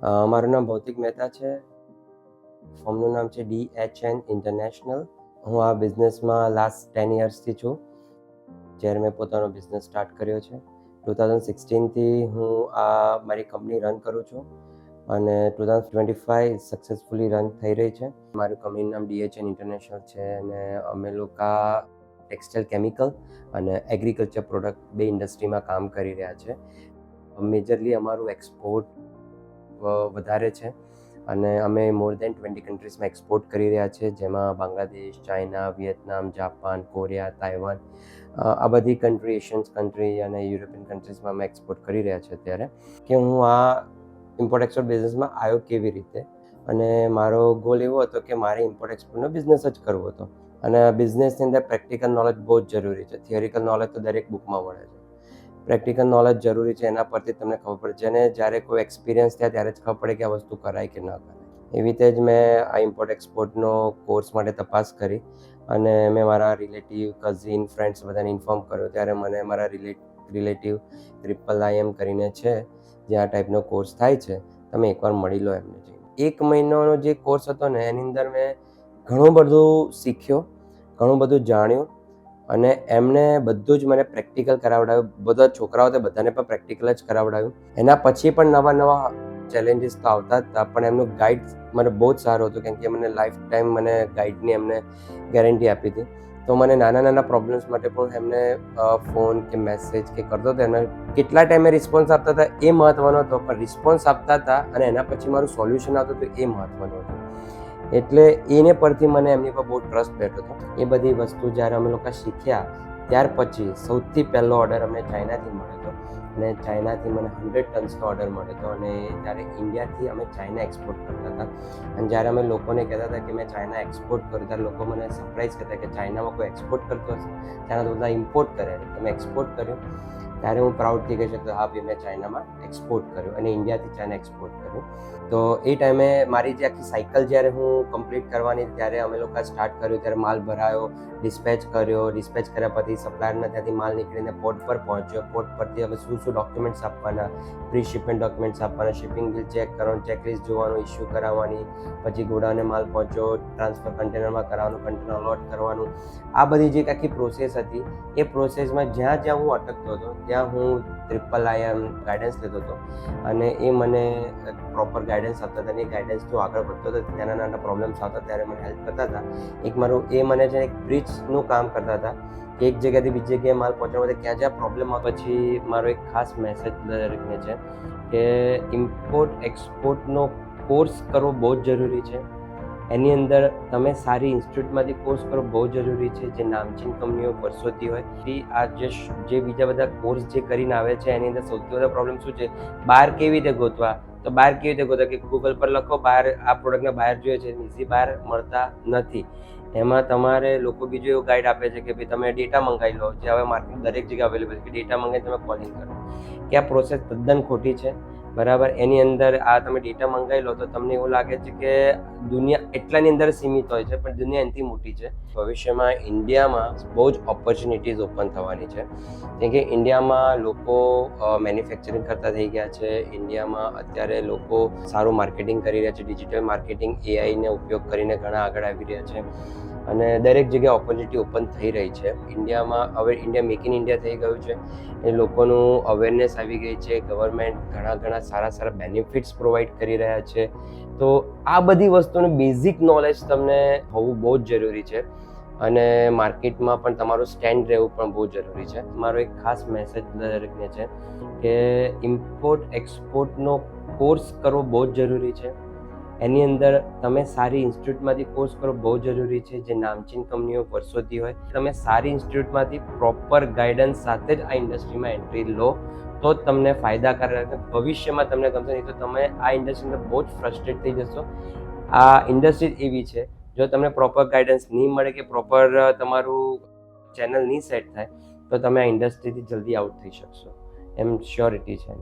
મારું નામ ભૌતિક મહેતા છે. ફર્મનું નામ છે DHN ઇન્ટરનેશનલ. હું આ બિઝનેસમાં લાસ્ટ 10 યર્સથી છું. જ્યારે મેં પોતાનો બિઝનેસ સ્ટાર્ટ કર્યો છે 2016થી હું આ મારી કંપની રન કરું છું અને 2025 સક્સેસફુલી રન થઈ રહી છે. મારી કંપનીનું નામ DHN ઇન્ટરનેશનલ છે અને અમે લોકો ટેક્સટાઇલ, કેમિકલ અને એગ્રીકલ્ચર પ્રોડક્ટ બે ઇન્ડસ્ટ્રીમાં કામ કરી રહ્યા છે. મેજરલી અમારું એક્સપોર્ટ વધારે છે અને અમે મોર દેન 20 કન્ટ્રીઝમાં એક્સપોર્ટ કરી રહ્યા છે, જેમાં Bangladesh, China, Vietnam, Japan, Korea, Taiwan, આ બધી કન્ટ્રી, એશિયન કન્ટ્રી અને યુરોપિયન કન્ટ્રીઝમાં અમે એક્સપોર્ટ કરી રહ્યા છે. અત્યારે કે હું આ ઇમ્પોર્ટ એક્સપોર્ટ બિઝનેસમાં આવ્યો કેવી રીતે, અને મારો ગોલ એવો હતો કે મારે ઇમ્પોર્ટ એક્સપોર્ટનો બિઝનેસ જ કરવો હતો. અને બિઝનેસની અંદર પ્રેક્ટિકલ નોલેજ બહુ જ જરૂરી છે. થિયરિકલ નોલેજ તો દરેક બુકમાં મળે છે, પ્રેક્ટિકલ નોલેજ જરૂરી છે. એના પરથી તમને ખબર પડે, જેને જ્યારે કોઈ એક્સપિરિયન્સ થાય ત્યારે જ ખબર પડે કે આ વસ્તુ કરાય કે ન કરાય. એવી રીતે જ મેં આ ઇમ્પોર્ટ એક્સપોર્ટનો કોર્સ માટે તપાસ કરી અને મેં મારા રિલેટિવ, કઝિન, ફ્રેન્ડ્સ બધાને ઇન્ફોર્મ કર્યો. ત્યારે મને મારા રિલેટિવ IIM કરીને છે, જે આ ટાઈપનો કોર્સ થાય છે, તમે એકવાર મળી લો એમને જઈને. 1 મહિનાનો જે કોર્સ હતો ને, એની અંદર મેં ઘણું બધું શીખ્યો, ઘણું બધું જાણ્યું અને એમને બધું જ મને પ્રેક્ટિકલ કરાવડાવ્યું. બધા છોકરાઓ તો બધાને પણ પ્રેક્ટિકલ જ કરાવડાવ્યું. એના પછી પણ નવા ચેલેન્જીસ તો આવતા જ હતા, પણ એમનું ગાઈડ મને બહુ જ સારું હતું, કેમ કે મને લાઈફ ટાઈમ મને ગાઈડની એમને ગેરંટી આપી હતી. તો મને નાના પ્રોબ્લેમ્સ માટે પણ એમને ફોન કે મેસેજ કે કરતો હતો. એમને કેટલા ટાઈમે રિસ્પોન્સ આપતા હતા એ મહત્વનો હતો, પણ રિસ્પોન્સ આપતા હતા અને એના પછી મારું સોલ્યુશન આવતું હતું એ મહત્વનું હતું. એટલે એને પરથી મને એમની પર બહુ ટ્રસ્ટ બેઠો હતો. એ બધી વસ્તુ જ્યારે અમે લોકો શીખ્યા, ત્યાર પછી સૌથી પહેલો ઓર્ડર અમને ચાઇનાથી મળ્યો હતો અને ચાઇનાથી મને 100 ટન્સનો ઓર્ડર મળ્યો હતો. અને ત્યારે ઇન્ડિયાથી અમે ચાઇના એક્સપોર્ટ કરતા હતા. અને જ્યારે અમે લોકોને કહેતા હતા કે મેં ચાઇના એક્સપોર્ટ કરું, ત્યારે લોકો મને સરપ્રાઈઝ કરતા કે ચાઇનામાં કોઈ એક્સપોર્ટ કરતો હશે, ચાઇના તો બધા ઇમ્પોર્ટ કરે, તમે એક્સપોર્ટ કર્યું. ત્યારે હું પ્રાઉડથી કહી શકતો, હા ભાઈ, મેં ચાઇનામાં એક્સપોર્ટ કર્યું અને ઇન્ડિયાથી ચાઇના એક્સપોર્ટ કર્યું. તો એ ટાઈમે મારી જે આખી સાયકલ જ્યારે હું કમ્પ્લીટ કરવાની, ત્યારે અમે લોકો સ્ટાર્ટ કર્યું. ત્યારે માલ ભરાયો, ડિસ્પેચ કર્યા પછી સપ્લાયરના ત્યાંથી માલ નીકળીને પોર્ટ પર પહોંચ્યો. પોર્ટ પરથી અમે શું ડોક્યુમેન્ટ્સ આપવાના, પ્રી શિપમેન્ટ ડોક્યુમેન્ટ્સ આપવાના, શિપિંગ બિલ ચેક કરવાનું, ચેકલિસ્ટ જોવાનું, ઇસ્યુ કરાવવાની, પછી ગોડાઉને માલ પહોંચ્યો, ટ્રાન્સફર કન્ટેનરમાં કરાવવાનું, કન્ટેનર અલોટ કરવાનું. આ બધી જે આખી પ્રોસેસ હતી, એ પ્રોસેસમાં જ્યાં હું અટકતો હતો ત્યાં હું IIM ગાઈડન્સ લેતો હતો અને એ મને પ્રોપર ગાઈડન્સ આપતા હતા. અને એ ગાઈડન્સથી આગળ વધતો હતો. નાના પ્રોબ્લેમ્સ આવતા ત્યારે મને હેલ્પ કરતા હતા. એ મને છે એક બ્રિજનું કામ કરતા હતા કે એક જગ્યાથી બીજી જગ્યાએ માલ પહોંચવા માટે જ્યાં પ્રોબ્લેમ આવે. પછી મારો એક ખાસ મેસેજ દરેકને છે કે ઇમ્પોર્ટ એક્સપોર્ટનો કોર્સ કરવો બહુ જ જરૂરી છે. એની અંદર તમે સારી ઇન્સ્ટિટ્યૂટમાંથી કોર્સ કરો, બહુ જરૂરી છે, જે નામચીન કંપનીઓ વર્ષોથી હોય. આ જે બીજા બધા કોર્સ જે કરીને આવે છે, એની અંદર સૌથી વધારે પ્રોબ્લેમ શું છે, બહાર કેવી રીતે ગોતવા. તો બહાર કેવી રીતે ગોતવા કે ગૂગલ પર લખો બહાર આ પ્રોડક્ટના બહાર જોઈએ છે, ઇઝી બહાર મળતા નથી. એમાં તમારે લોકો બીજો એવો ગાઈડ આપે છે કે ભાઈ તમે ડેટા મંગાવી લો, જે હવે માર્કેટ દરેક જગ્યાએ અવેલેબલ છે, કે ડેટા મંગાવી તમે કોલિંગ કરો, કે આ પ્રોસેસ તદ્દન ખોટી છે. બરાબર. એની અંદર આ તમે ડેટા મંગાવી લો તો તમને એવું લાગે છે કે દુનિયા એટલાની અંદર સીમિત હોય છે, પણ દુનિયા એનાથી મોટી છે. ભવિષ્યમાં ઇન્ડિયામાં બહુ જ ઓપોર્ચ્યુનિટીઝ ઓપન થવાની છે, કેમ કે ઇન્ડિયામાં લોકો મેન્યુફેક્ચરિંગ કરતા થઈ ગયા છે. ઇન્ડિયામાં અત્યારે લોકો સારું માર્કેટિંગ કરી રહ્યા છે, ડિજિટલ માર્કેટિંગ, AIનો ઉપયોગ કરીને ઘણા આગળ આવી રહ્યા છે અને દરેક જગ્યાએ ઓપોર્ચ્યુનિટી ઓપન થઈ રહી છે. ઇન્ડિયામાં હવે ઇન્ડિયા મેક ઇન ઇન્ડિયા થઈ ગયું છે. એ લોકોનું અવેરનેસ આવી ગઈ છે. ગવર્મેન્ટ ઘણા સારા બેનિફિટ્સ પ્રોવાઈડ કરી રહ્યા છે. તો આ બધી વસ્તુનું બેઝિક નોલેજ તમને હોવું બહુ જ જરૂરી છે અને માર્કેટમાં પણ તમારું સ્ટેન્ડ રહેવું પણ બહુ જરૂરી છે. મારો એક ખાસ મેસેજ દરેકને છે કે ઇમ્પોર્ટ એક્સપોર્ટનો કોર્સ કરવો બહુ જ જરૂરી છે. એની અંદર તમે સારી ઇન્સ્ટિટ્યૂટમાંથી કોર્સ કરો, બહુ જરૂરી છે, જે નામચીન કંપનીઓ વર્ષોથી હોય. તમે સારી ઇન્સ્ટિટ્યૂટમાંથી પ્રોપર ગાઈડન્સ સાથે જ આ ઇન્ડસ્ટ્રીમાં એન્ટ્રી લો તો જ તમને ફાયદાકારક. ભવિષ્યમાં તમને ગમશે, નહીં તો તમે આ ઇન્ડસ્ટ્રીમાં બહુ જ ફ્રસ્ટ્રેટ થઈ જશો. આ ઇન્ડસ્ટ્રી એવી છે, જો તમને પ્રોપર ગાઈડન્સ નહીં મળે કે પ્રોપર તમારું ચેનલ નહીં સેટ થાય તો તમે આ ઇન્ડસ્ટ્રીથી જલ્દી આઉટ થઈ શકશો, એમ શ્યોરિટી છે.